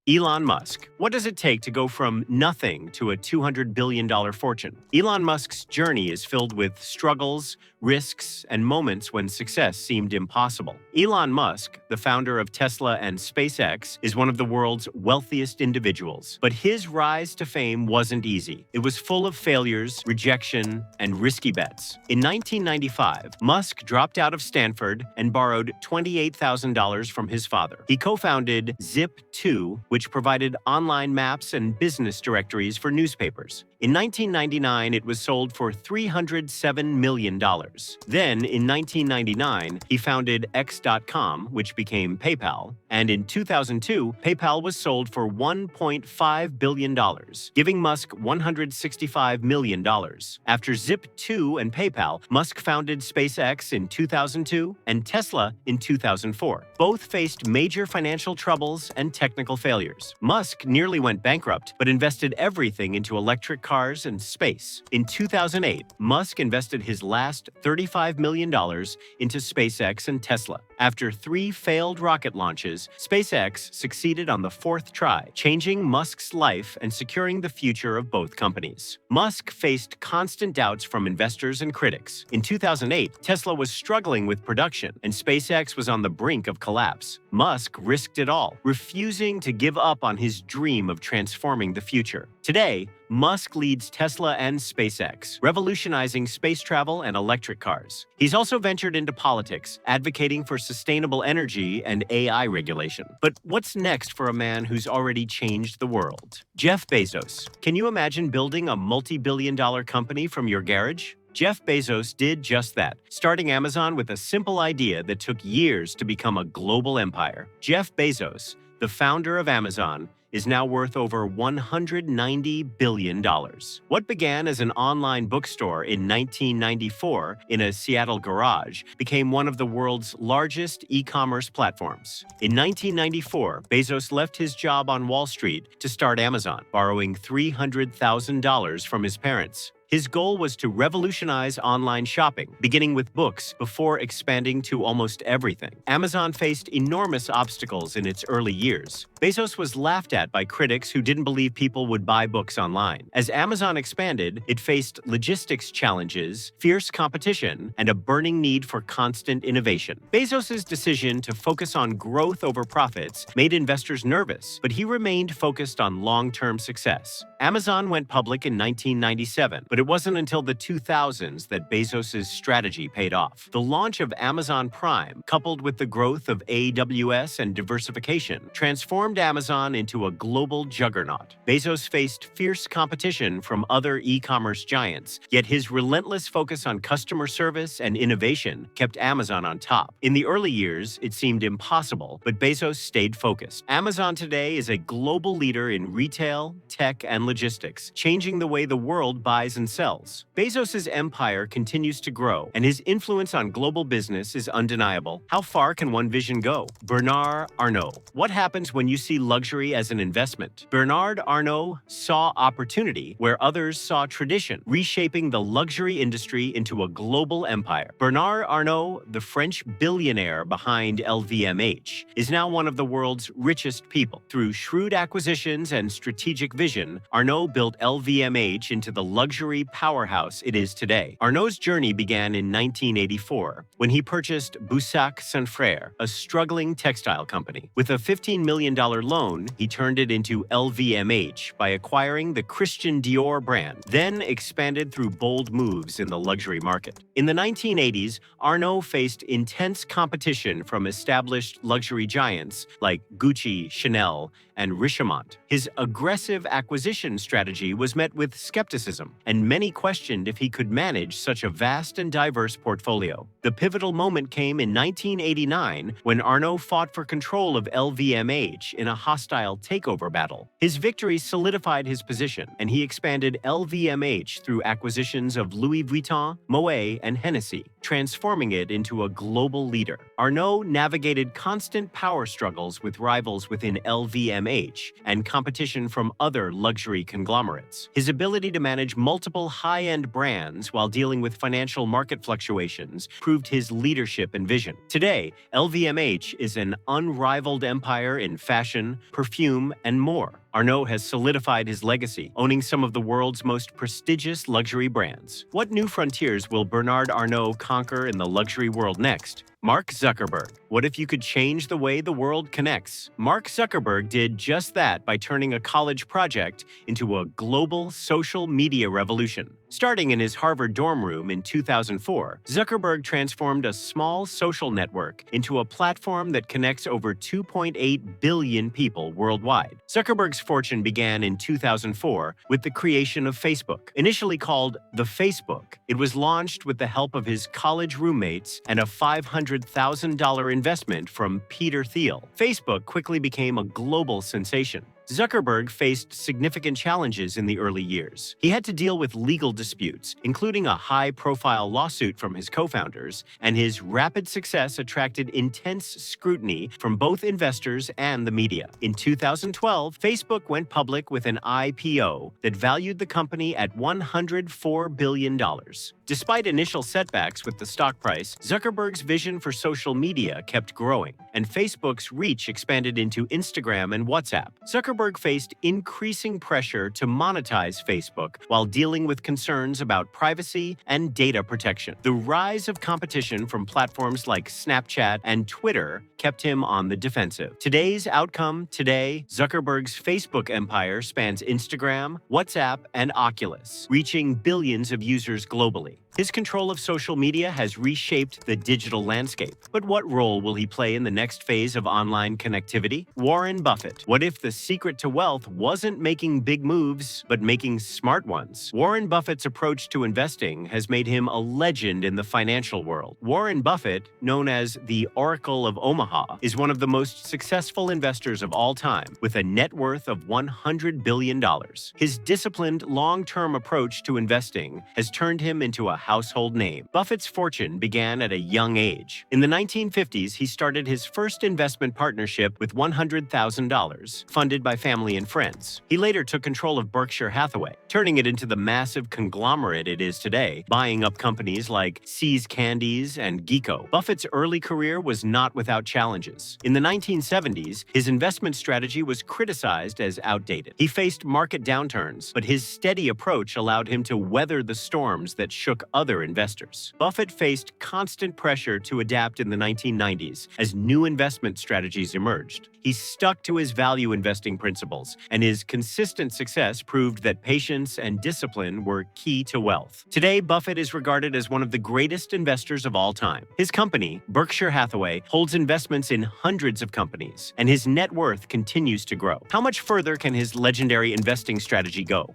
Elon Musk. What does it take to go from nothing to a $200 billion fortune? Elon Musk's journey is filled with struggles, risks, and moments when success seemed impossible. Elon Musk, the founder of Tesla and SpaceX, is one of the world's wealthiest individuals. But his rise to fame wasn't easy. It was full of failures, rejection, and risky bets. In 1995, Musk dropped out of Stanford and borrowed $28,000 from his father. He co-founded Zip2, which provided online maps and business directories for newspapers. In 1999, it was sold for $307 million. Then, in 1999, he founded X.com, which became PayPal, and in 2002, PayPal was sold for $1.5 billion, giving Musk $165 million. After Zip2 and PayPal, Musk founded SpaceX in 2002 and Tesla in 2004. Both faced major financial troubles and technical failures. Musk nearly went bankrupt, but invested everything into electric cars and space. In 2008, Musk invested his last $35 million into SpaceX and Tesla. After 3 failed rocket launches, SpaceX succeeded on the 4th try, changing Musk's life and securing the future of both companies. Musk faced constant doubts from investors and critics. In 2008, Tesla was struggling with production, and SpaceX was on the brink of collapse. Musk risked it all, refusing to give up on his dream of transforming the future. Today, Musk leads Tesla and SpaceX, revolutionizing space travel and electric cars. He's also ventured into politics, advocating for sustainable energy and AI regulation. But what's next for a man who's already changed the world? Jeff Bezos. Can you imagine building a multi-billion-dollar company from your garage? Jeff Bezos did just that, starting Amazon with a simple idea that took years to become a global empire. Jeff Bezos, the founder of Amazon, is now worth over $190 billion. What began as an online bookstore in 1994 in a Seattle garage became one of the world's largest e-commerce platforms. In 1994, Bezos left his job on Wall Street to start Amazon, borrowing $300,000 from his parents. His goal was to revolutionize online shopping, beginning with books before expanding to almost everything. Amazon faced enormous obstacles in its early years. Bezos was laughed at by critics who didn't believe people would buy books online. As Amazon expanded, it faced logistics challenges, fierce competition, and a burning need for constant innovation. Bezos's decision to focus on growth over profits made investors nervous, but he remained focused on long-term success. Amazon went public in 1997, but it wasn't until the 2000s that Bezos' strategy paid off. The launch of Amazon Prime, coupled with the growth of AWS and diversification, transformed Amazon into a global juggernaut. Bezos faced fierce competition from other e-commerce giants, yet his relentless focus on customer service and innovation kept Amazon on top. In the early years, it seemed impossible, but Bezos stayed focused. Amazon today is a global leader in retail, tech, and logistics, changing the way the world buys and sells. Bezos' empire continues to grow, and his influence on global business is undeniable. How far can one vision go? Bernard Arnault. What happens when you see luxury as an investment? Bernard Arnault saw opportunity where others saw tradition, reshaping the luxury industry into a global empire. Bernard Arnault, the French billionaire behind LVMH, is now one of the world's richest people. Through shrewd acquisitions and strategic vision, Arnault built LVMH into the luxury powerhouse it is today. Arnault's journey began in 1984 when he purchased Boussac Saint Frère, a struggling textile company. With a $15 million loan, he turned it into LVMH by acquiring the Christian Dior brand, then expanded through bold moves in the luxury market. In the 1980s, Arnault faced intense competition from established luxury giants like Gucci, Chanel, and Richemont. His aggressive acquisition strategy was met with skepticism, and many questioned if he could manage such a vast and diverse portfolio. The pivotal moment came in 1989 when Arnault fought for control of LVMH in a hostile takeover battle. His victory solidified his position, and he expanded LVMH through acquisitions of Louis Vuitton, Moet, and Hennessy, transforming it into a global leader. Arnault navigated constant power struggles with rivals within LVMH and competition from other luxury conglomerates. His ability to manage multiple multiple high-end brands while dealing with financial market fluctuations proved his leadership and vision. Today, LVMH is an unrivaled empire in fashion, perfume, and more. Arnault has solidified his legacy, owning some of the world's most prestigious luxury brands. What new frontiers will Bernard Arnault conquer in the luxury world next? Mark Zuckerberg. What if you could change the way the world connects? Mark Zuckerberg did just that by turning a college project into a global social media revolution. Starting in his Harvard dorm room in 2004, Zuckerberg transformed a small social network into a platform that connects over 2.8 billion people worldwide. Zuckerberg's fortune began in 2004 with the creation of Facebook. Initially called the Facebook, it was launched with the help of his college roommates and a $500,000 investment from Peter Thiel. Facebook quickly became a global sensation. Zuckerberg faced significant challenges in the early years. He had to deal with legal disputes, including a high-profile lawsuit from his co-founders, and his rapid success attracted intense scrutiny from both investors and the media. In 2012, Facebook went public with an IPO that valued the company at $104 billion. Despite initial setbacks with the stock price, Zuckerberg's vision for social media kept growing, and Facebook's reach expanded into Instagram and WhatsApp. Zuckerberg faced increasing pressure to monetize Facebook while dealing with concerns about privacy and data protection. The rise of competition from platforms like Snapchat and Twitter kept him on the defensive. Today's outcome today, Zuckerberg's Facebook empire spans Instagram, WhatsApp, and Oculus, reaching billions of users globally. His control of social media has reshaped the digital landscape. But what role will he play in the next phase of online connectivity? Warren Buffett. What if the secret to wealth wasn't making big moves, but making smart ones? Warren Buffett's approach to investing has made him a legend in the financial world. Warren Buffett, known as the Oracle of Omaha, is one of the most successful investors of all time, with a net worth of $100 billion. His disciplined, long-term approach to investing has turned him into a household name. Buffett's fortune began at a young age. In the 1950s, he started his first investment partnership with $100,000, funded by family and friends. He later took control of Berkshire Hathaway, turning it into the massive conglomerate it is today, buying up companies like See's Candies and Geeko. Buffett's early career was not without challenges. In the 1970s, his investment strategy was criticized as outdated. He faced market downturns, but his steady approach allowed him to weather the storms that shook other investors. Buffett faced constant pressure to adapt in the 1990s as new investment strategies emerged. He stuck to his value investing principles, and his consistent success proved that patience and discipline were key to wealth. Today, Buffett is regarded as one of the greatest investors of all time. His company, Berkshire Hathaway, holds investments in hundreds of companies, and his net worth continues to grow. How much further can his legendary investing strategy go?